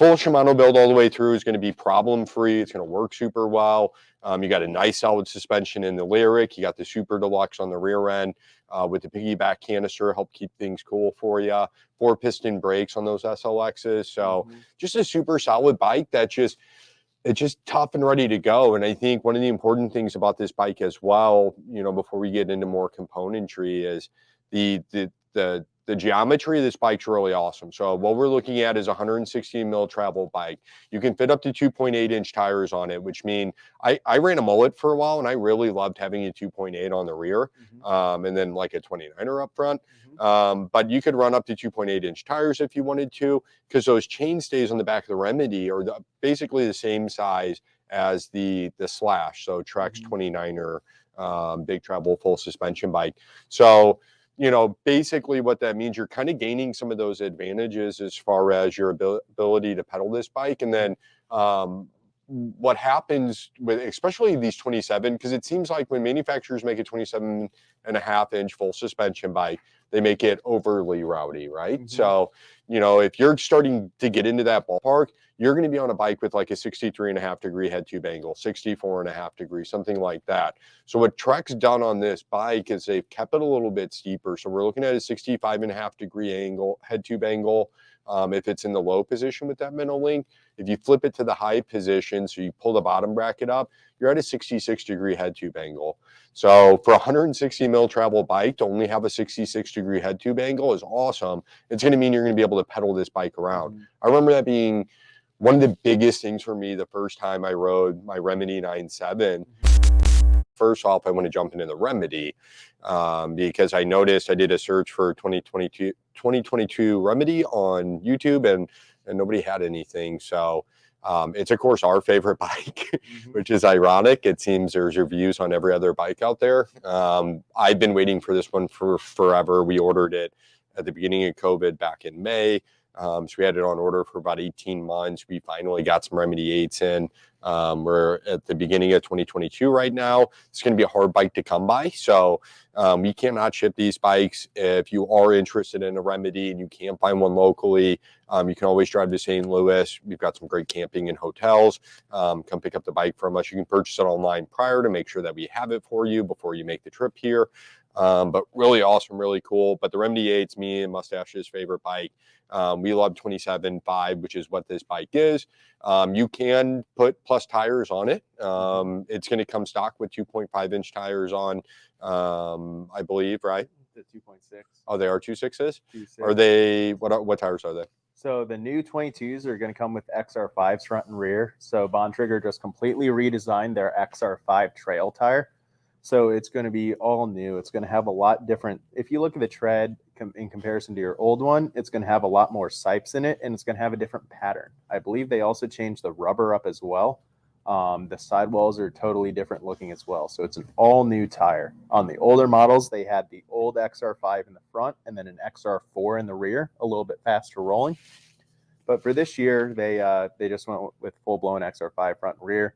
full Shimano build all the way through is going to be problem-free. It's going to work super well. You got a nice solid suspension in the Lyric. You got the Super Deluxe on the rear end with the piggyback canister, help keep things cool for you. 4-piston brakes on those SLXs. So just a super solid bike that it's just tough and ready to go. And I think one of the important things about this bike as well, you know, before we get into more componentry, is the geometry of this bike's really awesome. So what we're looking at is a 116 mil travel bike. You can fit up to 2.8-inch tires on it, which mean I ran a mullet for a while, and I really loved having a 2.8 on the rear, and then like a 29er up front. But you could run up to 2.8-inch tires if you wanted to, because those chainstays on the back of the Remedy are basically the same size as the Slash, so Trek's 29er big travel full suspension bike. So, you know, basically what that means, you're kind of gaining some of those advantages as far as your ability to pedal this bike. And then what happens with, especially these 27, because it seems like when manufacturers make a 27.5-inch full suspension bike, they make it overly rowdy, right? So, you know, if you're starting to get into that ballpark, you're going to be on a bike with like a 63.5-degree head tube angle, 64.5 degrees, something like that. So what Trek's done on this bike is they've kept it a little bit steeper. So we're looking at a 65.5-degree angle, head tube angle, if it's in the low position with that middle link. If you flip it to the high position, so you pull the bottom bracket up, you're at a 66-degree head tube angle. So for a 160 mil travel bike to only have a 66-degree head tube angle is awesome. It's going to mean you're going to be able to pedal this bike around. I remember that being one of the biggest things for me the first time I rode my Remedy 9.7. First off, I want to jump into the Remedy because I noticed I did a search for 2022 Remedy on YouTube, and nobody had anything. So it's, of course, our favorite bike, which is ironic. It seems there's reviews on every other bike out there. I've been waiting for this one for forever. We ordered it at the beginning of COVID back in May. So we had it on order for about 18 months. We finally got some Remedy 8s in. We're at the beginning of 2022 right now. It's going to be a hard bike to come by. So we cannot ship these bikes. If you are interested in a Remedy and you can't find one locally, you can always drive to St. Louis. We've got some great camping and hotels. Come pick up the bike from us. You can purchase it online prior to make sure that we have it for you before you make the trip here. But really awesome, really cool. But the Remedy 8's me and Mustache's favorite bike. We love 27.5, which is what this bike is. You can put plus tires on it. It's going to come stock with 2.5-inch tires on, I believe, right? The 2.6. Oh, they are 2.6s? 2.6. Are they, what tires are they? So the new 22s are going to come with XR5s front and rear. So Bontrager just completely redesigned their XR5 trail tire. So it's going to be all new. It's going to have a lot different. If you look at the tread in comparison to your old one, it's going to have a lot more sipes in it, and it's going to have a different pattern. I believe they also changed the rubber up as well. The sidewalls are totally different looking as well. So it's an all new tire. On the older models, they had the old XR5 in the front and then an XR4 in the rear, a little bit faster rolling. But for this year, they just went with full-blown XR5 front and rear.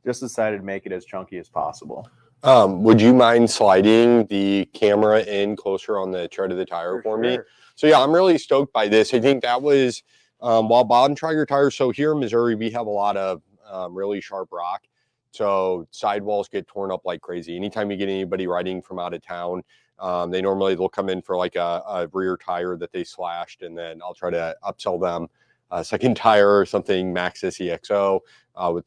Just decided to make it as chunky as possible. Would you mind sliding the camera in closer on the tread of the tire for me? So yeah, I'm really stoked by this. I think that was, while Bontrager tires, so here in Missouri, we have a lot of really sharp rock. So sidewalls get torn up like crazy. Anytime you get anybody riding from out of town, they'll come in for like a rear tire that they slashed, and then I'll try to upsell them a second tire or something Maxxis EXO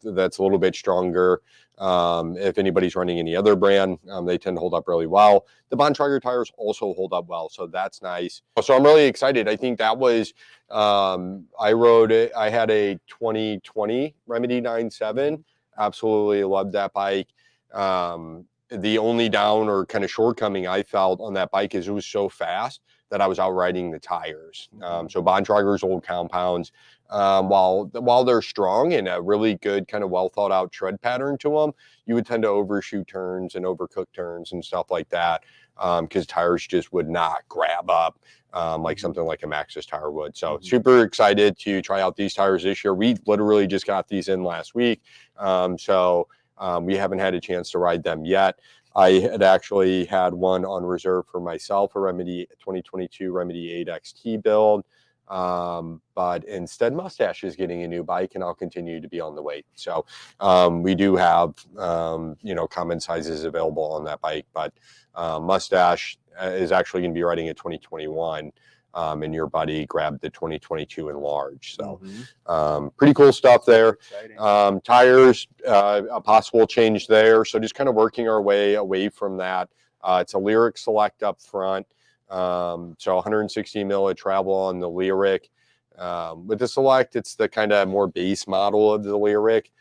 that's a little bit stronger. If anybody's running any other brand, they tend to hold up really well. The Bontrager tires also hold up well, so that's nice. So I'm really excited. I think that was, I rode it. I had a 2020 Remedy 9.7. Absolutely loved that bike. The only down or kind of shortcoming I felt on that bike is it was so fast that I was outriding the tires. So Bontrager's old compounds, while they're strong and a really good kind of well thought out tread pattern to them, you would tend to overshoot turns and overcook turns and stuff like that because tires just would not grab up like something like a Maxxis tire would. So super excited to try out these tires this year. We literally just got these in last week. So we haven't had a chance to ride them yet. I had actually had one on reserve for myself, a Remedy 2022 Remedy 8 XT build. But instead, Mustache is getting a new bike, and I'll continue to be on the wait. So we do have common sizes available on that bike, but Mustache is actually going to be riding a 2021. And your buddy grabbed the 2022 in large. So pretty cool stuff there. Tires, a possible change there. So just kind of working our way away from that. It's a Lyric Select up front. So 160 mil of travel on the Lyric. With the Select, it's the kind of more base model of the Lyric.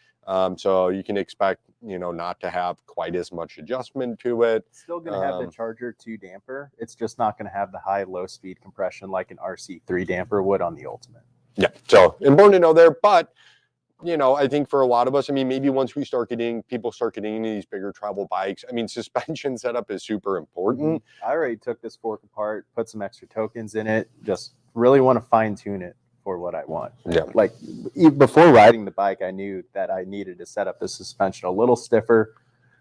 So you can expect, not to have quite as much adjustment to it. It's still going to have the Charger 2 damper. It's just not going to have the high low speed compression like an RC3 damper would on the Ultimate. Yeah. So important to know there, but I think for a lot of us, maybe once people start getting into these bigger travel bikes, suspension setup is super important. I already took this fork apart, put some extra tokens in it, just really want to fine tune it for what I want. Yeah. Like before riding the bike, I knew that I needed to set up the suspension a little stiffer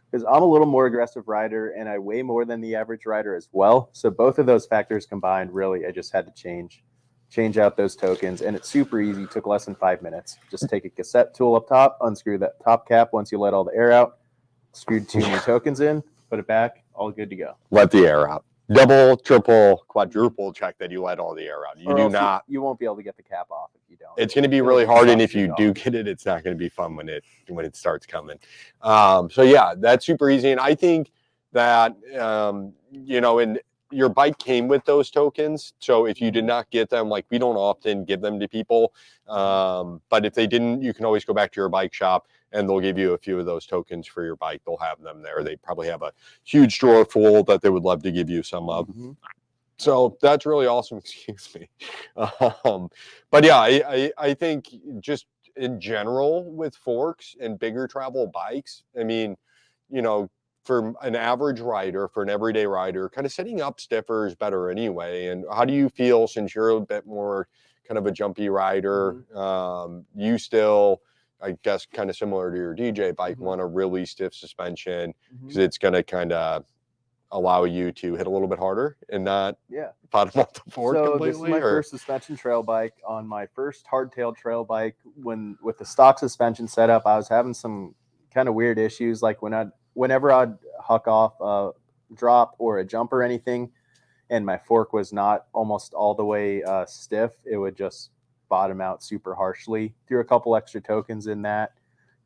because I'm a little more aggressive rider and I weigh more than the average rider as well. So both of those factors combined, really, I just had to change out those tokens, and it's super easy. It took less than 5 minutes. Just take a cassette tool up top, unscrew that top cap once you let all the air out, screwed 2 new tokens in, put it back, all good to go. Let the air out. Double, triple, quadruple check that you let all the air out. You won't be able to get the cap off if you don't. It's going to be really hard, and if you do get it, it's not going to be fun when it starts coming. So yeah, that's super easy, and I think that and your bike came with those tokens. So if you did not get them, like we don't often give them to people, but if they didn't, you can always go back to your bike shop and they'll give you a few of those tokens for your bike. They'll have them there. They probably have a huge drawer full that they would love to give you some of. So that's really awesome. Excuse me. But yeah, I think just in general with forks and bigger travel bikes, for an average rider, for an everyday rider, kind of setting up stiffer is better anyway. And how do you feel, since you're a bit more kind of a jumpy rider, you still, I guess, kind of similar to your DJ bike, want a really stiff suspension because it's going to kind of allow you to hit a little bit harder and not bottom off the fork completely? This is my first suspension trail bike. On my first hardtail trail bike, with the stock suspension setup, I was having some kind of weird issues. Like whenever I'd huck off a drop or a jump or anything, and my fork was not almost all the way stiff, it would just bottom out super harshly. Threw a couple extra tokens in that,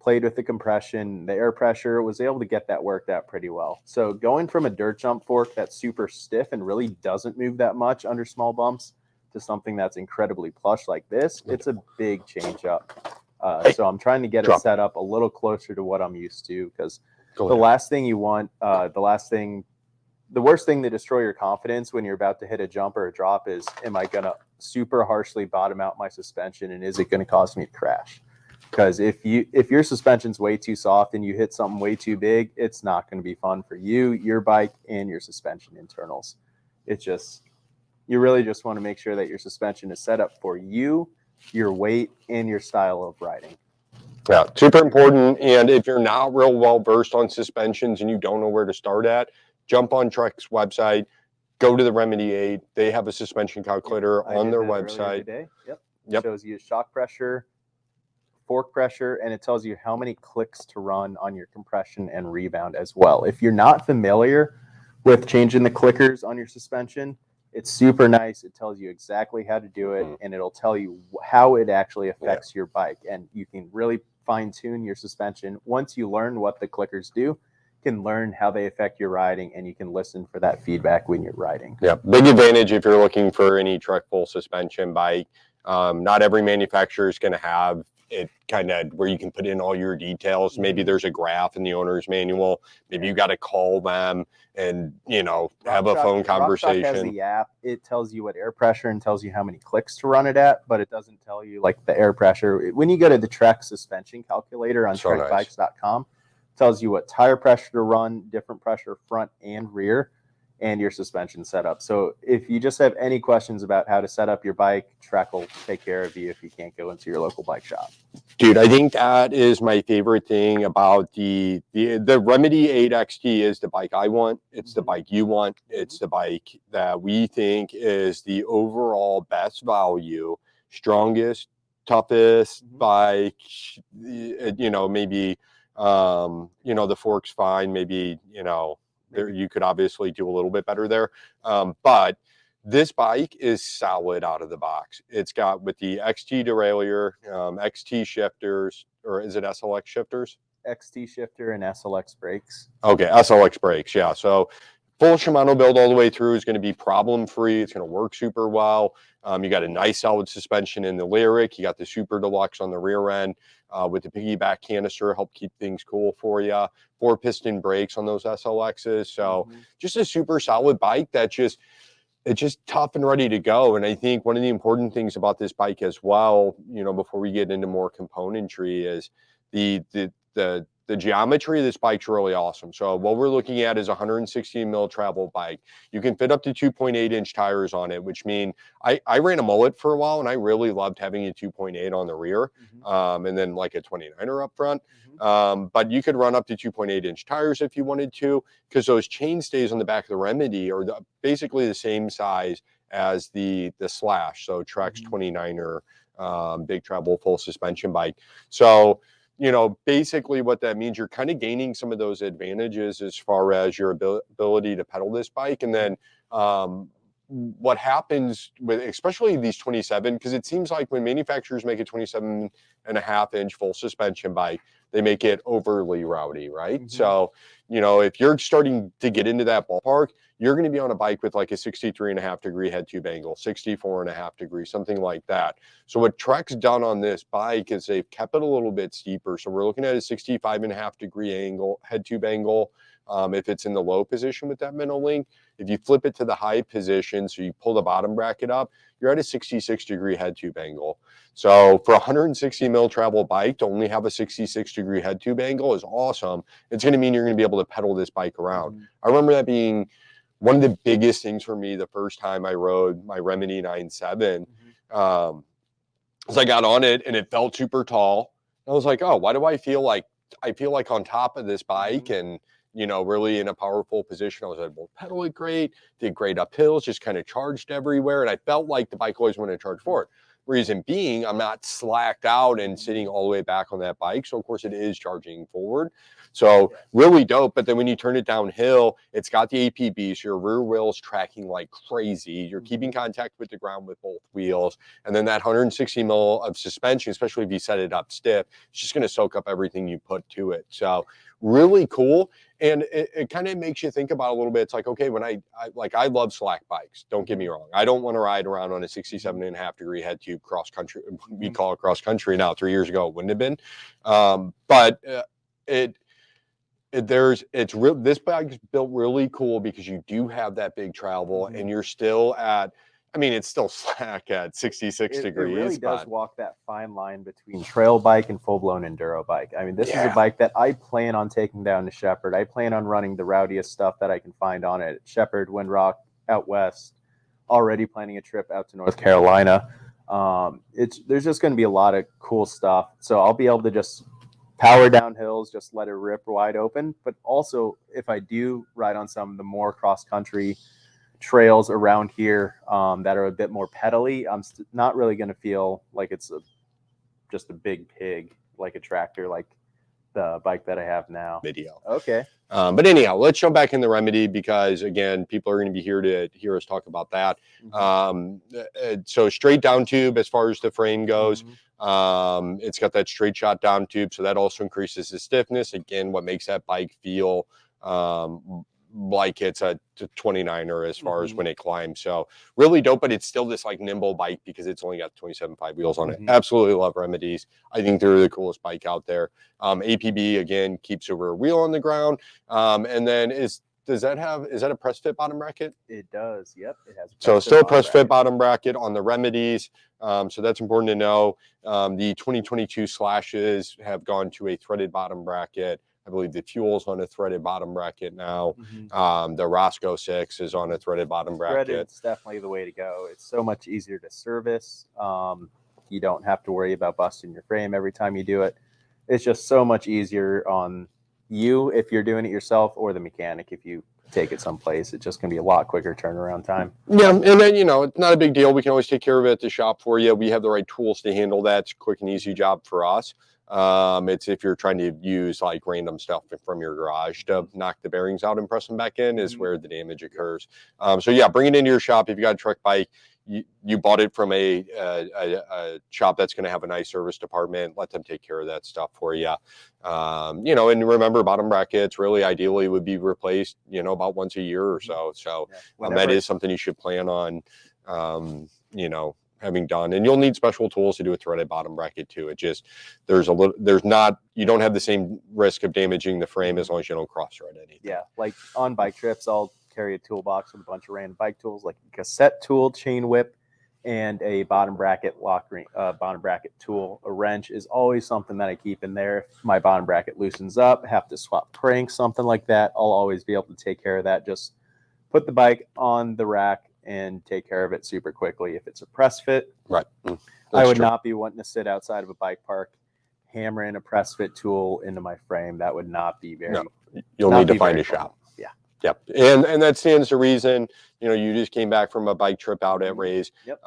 played with the compression, the air pressure, was able to get that worked out pretty well. So going from a dirt jump fork that's super stiff and really doesn't move that much under small bumps to something that's incredibly plush like this, it's a big change up. So I'm trying to get it set up a little closer to what I'm used to, because the last thing you want, the worst thing to destroy your confidence when you're about to hit a jump or a drop is, am I going to super harshly bottom out my suspension, and is it going to cause me to crash? Because if your suspension's way too soft and you hit something way too big, it's not going to be fun for you, your bike, and your suspension internals. It's just, you really just want to make sure that your suspension is set up for you, your weight, and your style of riding. Yeah, super important. And if you're not real well versed on suspensions and you don't know where to start at, jump on Trek's website, go to the Remedy 8. They have a suspension calculator on their website. Yep. Shows you shock pressure, fork pressure, and it tells you how many clicks to run on your compression and rebound as well. If you're not familiar with changing the clickers on your suspension, it's super nice. It tells you exactly how to do it, and it'll tell you how it actually affects your bike. And you can really fine tune your suspension. Once you learn what the clickers do, you can learn how they affect your riding, and you can listen for that feedback when you're riding. Yeah, big advantage if you're looking for any Trek full suspension bike. Not every manufacturer is going to have it kind of where you can put in all your details. Maybe there's a graph in the owner's manual. Maybe you got to call them and, have a phone conversation. RockShox has the app. It tells you what air pressure and tells you how many clicks to run it at, but it doesn't tell you like the air pressure. When you go to the Trek suspension calculator on trekbikes.com, it tells you what tire pressure to run, different pressure front and rear. and your suspension setup. So if you just have any questions about how to set up your bike, Trek will take care of you if you can't go into your local bike shop. Dude, I think that is my favorite thing about the Remedy 8 XT is the bike I want. It's the bike you want. It's the bike that we think is the overall best value, strongest, toughest bike. You know, maybe you know, the fork's fine. Maybe, you know, there you could obviously do a little bit better there. But this bike is solid out of the box. It's got with the XT derailleur, XT shifters, or is it SLX shifters? XT shifter and SLX brakes. Okay, SLX brakes, yeah. So full Shimano build all the way through is going to be problem-free. It's going to work super well. You got a nice solid suspension in the Lyric. You got the Super Deluxe on the rear end with the piggyback canister, help keep things cool for you. 4-piston brakes on those SLXs. So just a super solid bike that it's just tough and ready to go. And I think one of the important things about this bike as well, you know, before we get into more componentry, is the geometry of this bike's really awesome. So what we're looking at is a 116 mil travel bike. You can fit up to 2.8-inch tires on it, which mean I ran a mullet for a while and I really loved having a 2.8 on the rear, and then like a 29er up front. But you could run up to 2.8-inch tires if you wanted to, because those chainstays on the back of the Remedy are basically the same size as the Slash. So Trek's 29er big travel full suspension bike. So, you know, basically what that means, you're kind of gaining some of those advantages as far as your ability to pedal this bike. And then what happens with, especially these 27, because it seems like when manufacturers make a 27.5-inch full suspension bike, they make it overly rowdy, right? So, you know, if you're starting to get into that ballpark, you're going to be on a bike with like a 63.5-degree head tube angle, 64.5 degrees, something like that. So what Trek's done on this bike is they've kept it a little bit steeper. So we're looking at a 65.5-degree angle, head tube angle. If it's in the low position with that middle link, if you flip it to the high position, so you pull the bottom bracket up, you're at a 66-degree head tube angle. So for a 160 mil travel bike to only have a 66-degree head tube angle is awesome. It's going to mean you're going to be able to pedal this bike around. I remember that being one of the biggest things for me the first time I rode my Remedy 9.7. As I got on it and it felt super tall. I was like, oh, why do I feel like on top of this bike and, you know, really in a powerful position? I was able to pedal it great, did great uphills, just kind of charged everywhere. And I felt like the bike always wanted to charge forward. Reason being, I'm not slacked out and sitting all the way back on that bike. So, of course, it is charging forward. So, really dope. But then when you turn it downhill, it's got the APB. So, your rear wheel's tracking like crazy. You're keeping contact with the ground with both wheels. And then that 160 mil of suspension, especially if you set it up stiff, it's just going to soak up everything you put to it. So, really cool. And it kind of makes you think about a little bit. It's like, okay, when I love slack bikes, don't get me wrong. I don't want to ride around on a 67.5-degree head tube cross country. We call it cross country now. 3 years ago, it wouldn't have been. But this bike is built really cool because you do have that big travel and you're still at, I mean, it's still slack at 66 degrees. It really does walk that fine line between trail bike and full-blown enduro bike. I mean, this is a bike that I plan on taking down to Shepherd. I plan on running the rowdiest stuff that I can find on it. Shepherd, Windrock, out west, already planning a trip out to North Carolina. There's just going to be a lot of cool stuff. So I'll be able to just power down hills, just let it rip wide open. But also, if I do ride on some of the more cross-country trails around here that are a bit more pedally, I'm not really going to feel like it's just a big pig, like a tractor, like the bike that I have now. Video. Okay. But anyhow, let's jump back in the Remedy because, again, people are going to be here to hear us talk about that. So straight down tube as far as the frame goes. It's got that straight shot down tube, so that also increases the stiffness. Again, what makes that bike feel like it's a 29er as far as when it climbs. So really dope, but it's still this like nimble bike because it's only got 27.5 wheels on it. Absolutely love Remedies. I think they're the coolest bike out there. APB again keeps a rear wheel on the ground. And then is that a press fit bottom bracket? It does. Yep. It has. So still press fit bottom bracket on the Remedies. So that's important to know. The 2022 Slashes have gone to a threaded bottom bracket. I believe the Fuel's on a threaded bottom bracket now. Mm-hmm. The Roscoe 6 is on a threaded bottom bracket. Threaded's definitely the way to go. It's so much easier to service. You don't have to worry about busting your frame every time you do it. It's just so much easier on you if you're doing it yourself, or the mechanic if you take it someplace. It's just going to be a lot quicker turnaround time. Yeah, and then, you know, it's not a big deal. We can always take care of it at the shop for you. We have the right tools to handle that. It's a quick and easy job for us. It's if you're trying to use like random stuff from your garage to knock the bearings out and press them back in is where the damage occurs. So yeah, bring it into your shop. If you got a truck bike, you bought it from a shop that's going to have a nice service department. Let them take care of that stuff for you. You know, and remember, bottom brackets really ideally would be replaced, you know, about once a year or so. So that is something you should plan on, you know, having done. And you'll need special tools to do a threaded bottom bracket too. It just, you don't have the same risk of damaging the frame as long as you don't cross thread anything. Yeah, like on bike trips, I'll carry a toolbox with a bunch of random bike tools, like a cassette tool, chain whip, and a bottom bracket bottom bracket tool. A wrench is always something that I keep in there. If my bottom bracket loosens up, have to swap cranks, something like that, I'll always be able to take care of that. Just put the bike on the rack and take care of it super quickly. If it's a press fit, right, I would not be wanting to sit outside of a bike park hammering a press fit tool into my frame. That would not be very. No. You'll need to find a shop. Yeah. Yep. And that stands to reason. You know, you just came back from a bike trip out at Ray's. Yep.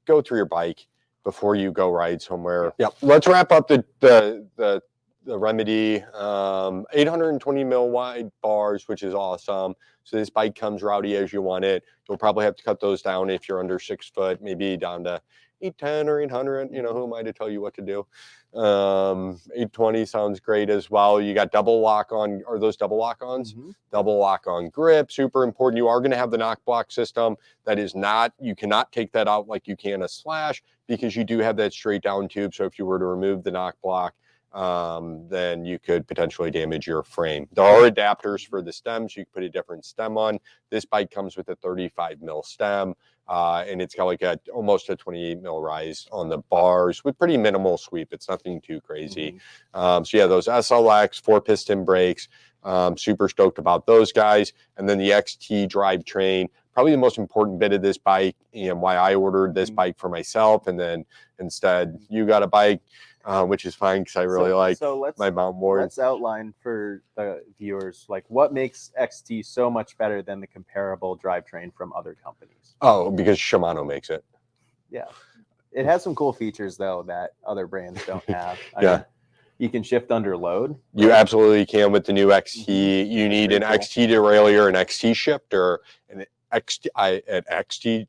Go through your bike before you go ride somewhere. Yep. Let's wrap up the Remedy 820 mil wide bars, which is awesome. So this bike comes rowdy as you want it. You'll probably have to cut those down if you're under 6 foot, maybe down to 810 or 800. You know, who am I to tell you what to do? 820 sounds great as well. You got double lock on. Are those double lock ons? Double lock on grip, super important. You are going to have the knock block system. That is not, you cannot take that out like you can a Slash, because you do have that straight down tube. So if you were to remove the knock block, then you could potentially damage your frame. There are adapters for the stems. You can put a different stem on. This bike comes with a 35 mil stem, and it's got like almost a 28 mil rise on the bars with pretty minimal sweep. It's nothing too crazy. So yeah, those SLX 4-piston brakes, super stoked about those guys. And then the XT drivetrain, probably the most important bit of this bike and why I ordered this bike for myself. And then instead you got a bike, which is fine because I really like my mount board. Let's outline for the viewers, like what makes XT so much better than the comparable drivetrain from other companies. Oh, because Shimano makes it. Yeah. It has some cool features though that other brands don't have. I mean, you can shift under load. You absolutely can with the new XT. You need an XT derailleur, an XT shifter, an XT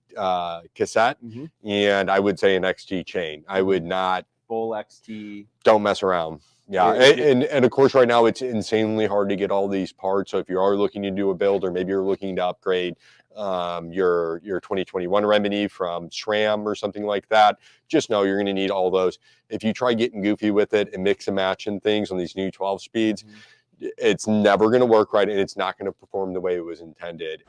cassette, and I would say an XT chain. I would not full XT. Don't mess around. Yeah, and of course, right now it's insanely hard to get all these parts. So if you are looking to do a build, or maybe you're looking to upgrade your 2021 Remedy from SRAM or something like that, just know you're going to need all those. If you try getting goofy with it and mix and match and things on these new 12 speeds, it's never going to work right, and it's not going to perform the way it was intended.